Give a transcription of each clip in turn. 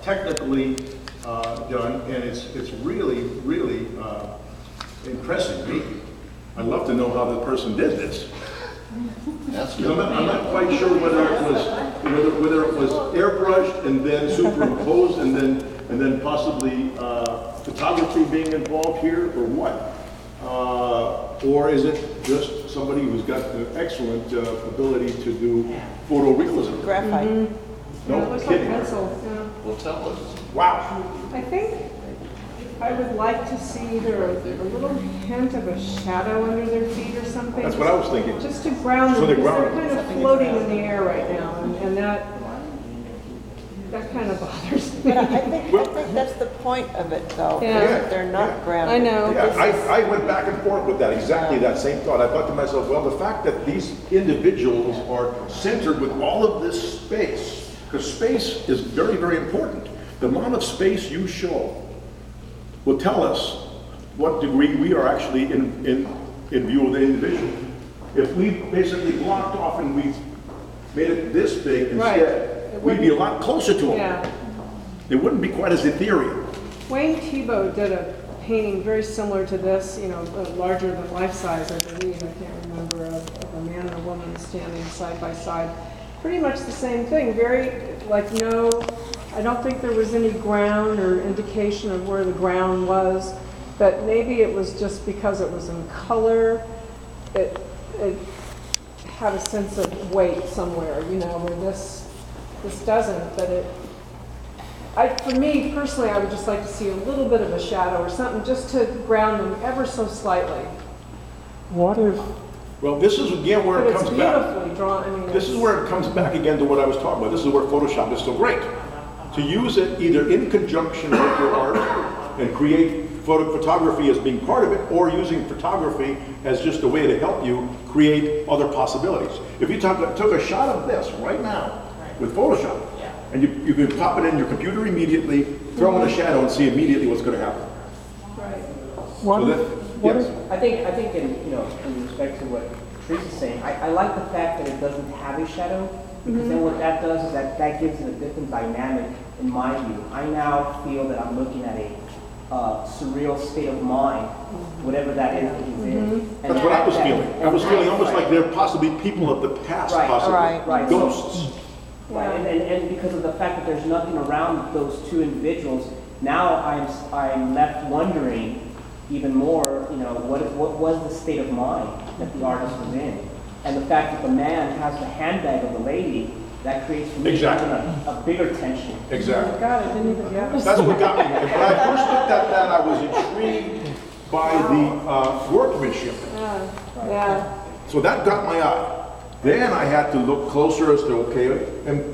technically done, and it's really, really impressing me. I'd love to know how the person did this. I'm not quite sure whether it was airbrushed and then superimposed and then possibly photography being involved here, or what? Or is it just somebody who's got an excellent ability to do photorealism? Graphite. No, it looks kidding. like pencil. Yeah. Well, tell us. Wow. I think I would like to see either a little hint of a shadow under their feet or something. That's what I was thinking. Just to ground So them, they're because they're grounded. kind of floating in the air right now, and that kind of bothers me. But I think that's the point of it, though. Yeah. is that they're not grounded. I know. Yeah, I went back and forth with that, exactly that same thought. I thought to myself, well, the fact that these individuals are centered with all of this space, because space is very, very important. The amount of space you show will tell us what degree we are actually in view of the individual. If we basically blocked off and we made it this big instead, we'd be a lot closer to them. Yeah. It wouldn't be quite as ethereal. Wayne Thiebaud did a painting very similar to this, larger than life size, I believe. I can't remember, of a man and a woman standing side by side. Pretty much the same thing. I don't think there was any ground or indication of where the ground was, but maybe it was just because it was in color. It had a sense of weight somewhere, where this doesn't. But for me personally, I would just like to see a little bit of a shadow or something, just to ground them ever so slightly. What if, Well, this is again where But it comes it's back. beautifully drawn. This is where it comes back again to what I was talking about. This is where Photoshop is so great. To use it either in conjunction with your art and create photography as being part of it, or using photography as just a way to help you create other possibilities. If you took a shot of this right now with Photoshop, and you can pop it in your computer immediately, throw in a shadow and see immediately what's going to happen. Right. Yes. I think in respect to what Teresa's saying, I like the fact that it doesn't have a shadow, because then what that does is that gives it a different dynamic in my view. I now feel that I'm looking at a surreal state of mind, whatever that is that he's in. And That's what I was feeling. I was feeling almost like they're possibly people of the past, possibly. Right. Ghosts. Right, and because of the fact that there's nothing around those two individuals, now I'm left wondering even more, what was the state of mind that the artist was in? And the fact that the man has the handbag of the lady, that creates for me a bigger tension. Exactly. Oh God, I didn't even get this. That's what got me. When I first looked at that, I was intrigued by the workmanship. Yeah. So that got my eye. Then I had to look closer as to, and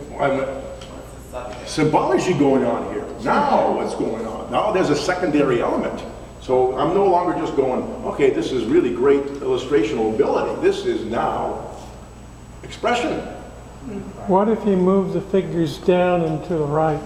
symbology going on here. Now what's going on? Now there's a secondary element. So I'm no longer just going, okay, this is really great illustrational ability. This is now expression. what if you move the figures down and to the right?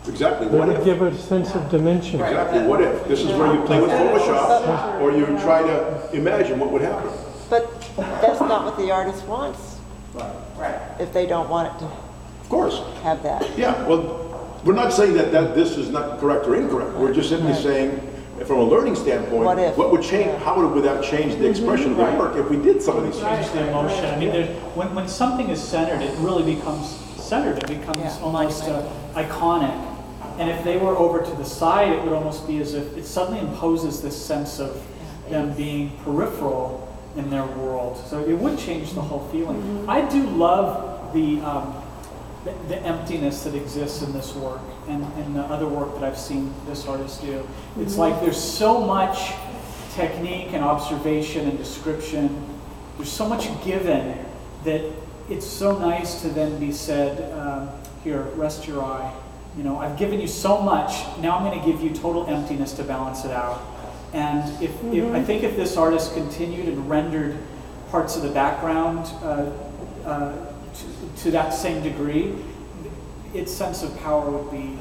Exactly. That What would if? give it a sense of dimension. Exactly. What if? This is where you play with Photoshop, or you try to imagine what would happen. But that's not what the artist wants. Right. If they don't want it to Of course. have that. Yeah. Well, we're not saying that this is not correct or incorrect. We're just simply saying, from a learning standpoint, What if? what would change? How would that change the expression of the work if we did some of these things? Change the emotion. I mean, when something is centered, it really becomes centered. It becomes almost iconic. And if they were over to the side, it would almost be as if it suddenly imposes this sense of them being peripheral in their world. So it would change the whole feeling. I do love the emptiness that exists in this work and the other work that I've seen this artist do. It's like there's so much technique and observation and description. There's so much given that it's so nice to then be said, here, rest your eye. I've given you so much, now I'm going to give you total emptiness to balance it out. And I think if this artist continued and rendered parts of the background to that same degree, its sense of power would be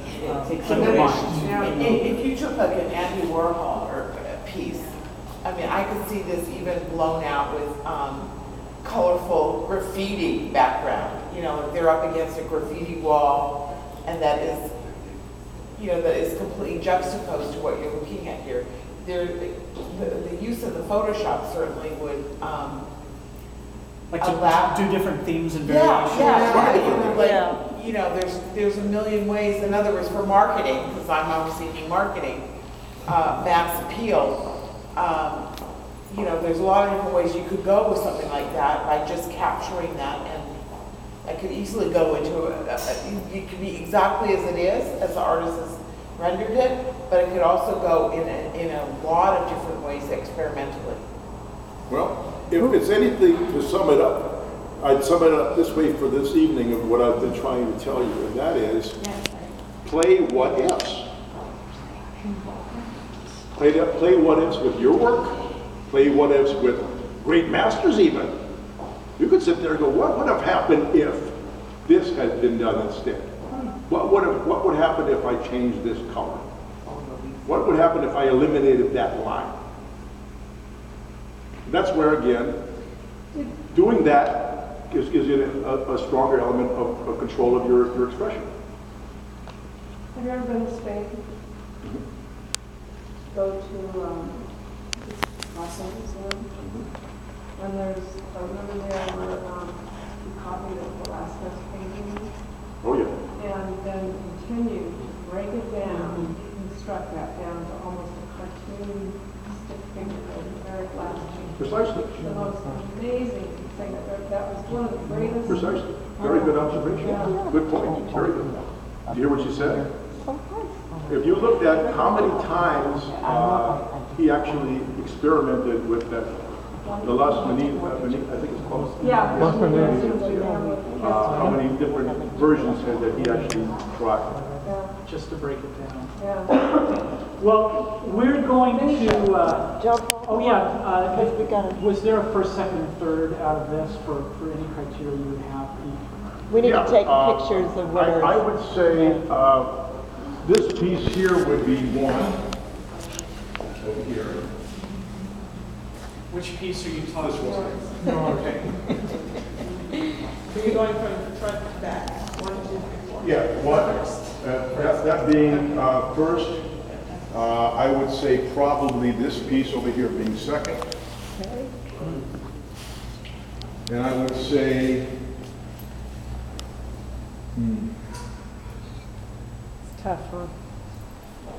undermined. If you took like an Andy Warhol or a piece, I mean, I could see this even blown out with colorful graffiti background. If they're up against a graffiti wall, and that is that is completely juxtaposed to what you're looking at here. The use of the Photoshop certainly would, Like to allow- do different themes and yeah, variations. yeah, like, Yeah. there's a million ways, in other words, for marketing, because I'm overseeing marketing, mass appeal, there's a lot of different ways you could go with something like that by just capturing that, and I could easily go into it could be exactly as it is, as the artist has rendered it, but it could also go in a lot of different ways experimentally. Well, if it's anything to sum it up, I'd sum it up this way for this evening of what I've been trying to tell you, and that is, play what ifs. Play what ifs with your work, play what ifs with great masters even. You could sit there and go, what would have happened if this had been done instead? What would happen if I changed this color? What would happen if I eliminated that line? That's where, again, doing that gives you a stronger element of control of your expression. Have you ever been to Spain? Go to Los Angeles, and there's, I remember there were you copied of Velasquez painting, Oh, yeah. and then continued to break it down, construct that down to almost a cartoon stick figure of the very last painting. Precisely. The most amazing thing, that was one of the greatest. Precisely. Very good observation. Yeah. Good point. Very good. Did you hear what she said? If you looked at how many times he actually experimented with that, the last Manine, I think it's called. Yeah. What's the name? How many different versions that he actually tried. Just to break it down. Yeah. Well, we're going to, Jump oh yeah, Because we gotta- was there a first, second, and third out of this for any criteria you would have? We need Yeah, to take pictures of winners. I would say this piece here would be one. Over here. Which piece are you talking about? Oh, okay. So you're going from front to back, 1, 2, 3, 4. Yeah, one. That being first. I would say probably this piece over here being second. And I would say, It's tough, huh?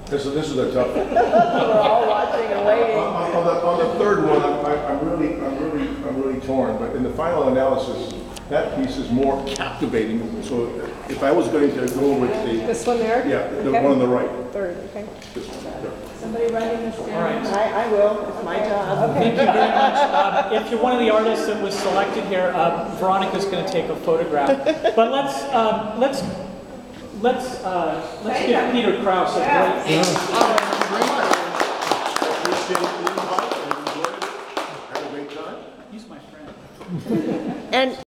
this is a tough one. We're all watching and waiting. On the third one, I'm really torn. But in the final analysis, that piece is more captivating. So if I was going to go with the This one there? the Okay. one on the right, Third, okay. this one there. Somebody writing this down? All right. I will, it's my job. Thank you very much. If you're one of the artists that was selected here, Veronica's going to take a photograph. But let's give Peter Kraus a great. Appreciate the invite. I enjoyed it. Had a great time. He's my friend. And